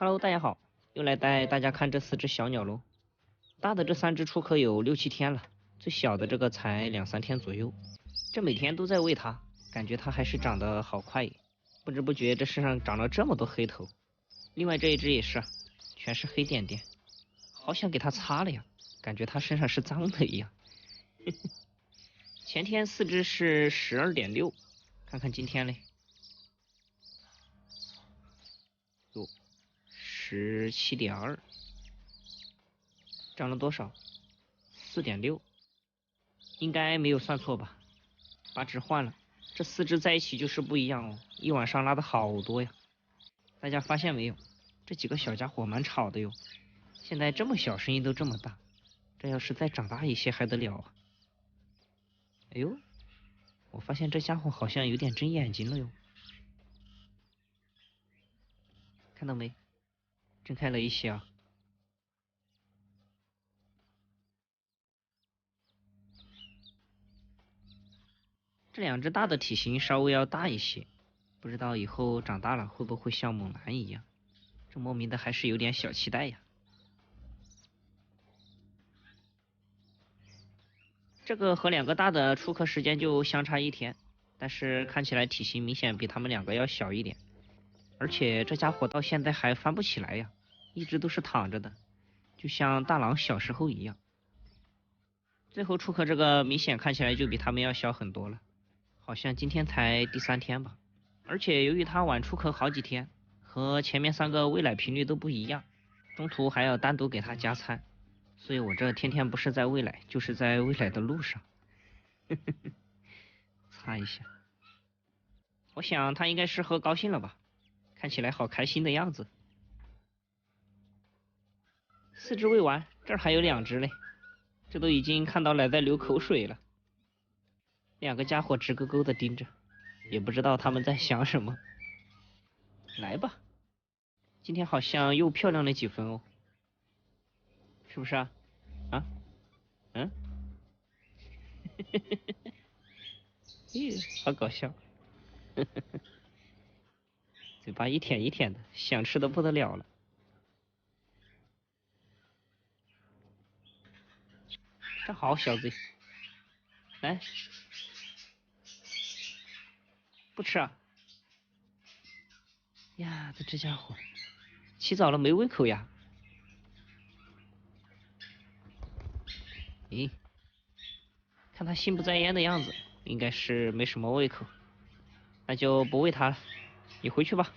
Hello，大家好，又来带大家看这4只小鸟喽。大的这3只出壳有6、7天了，最小的这个才2、3天左右。这每天都在喂它，感觉它还是长得好快耶，不知不觉这身上长了这么多黑头。另外这一只也是，全是黑点点，好想给它擦了呀，感觉它身上是脏的一样。前天4只是12.6，看看今天嘞，哟，17.2，涨了多少？4.6，应该没有算错吧？把纸换了，这4只在一起就是不一样哦，一晚上拉的好多呀。大家发现没有？这几个小家伙蛮吵的哟，现在这么小，声音都这么大，这要是再长大一些还得了啊？哎呦，我发现这家伙好像有点睁眼睛了哟，看到没？睁开了一些啊。这2只大的体型稍微要大一些，不知道以后长大了会不会像猛男一样？这莫名的还是有点小期待呀。这个和2个大的出壳时间就相差1天，但是看起来体型明显比他们2个要小一点，而且这家伙到现在还翻不起来呀，一直都是躺着的，就像大郎小时候一样。最后出壳这个明显看起来就比他们要小很多了，好像今天才第3天吧。而且由于它晚出壳好几天，和前面3个喂奶频率都不一样，中途还要单独给它加餐，所以我这天天不是在喂奶，就是在喂奶的路上。擦一下，我想它应该是喝高兴了吧，看起来好开心的样子。4只喂完，这儿还有2只嘞，这都已经看到奶在流口水了。2个家伙直勾勾的盯着，也不知道他们在想什么。来吧，今天好像又漂亮了几分哦，是不是啊？啊？嗯？咦，好搞笑。嘴巴一舔一舔的，想吃的不得了了。站好，小子，来，不吃啊？呀，这家伙起早了没胃口呀？咦，看他心不在焉的样子，应该是没什么胃口，那就不喂他了，你回去吧。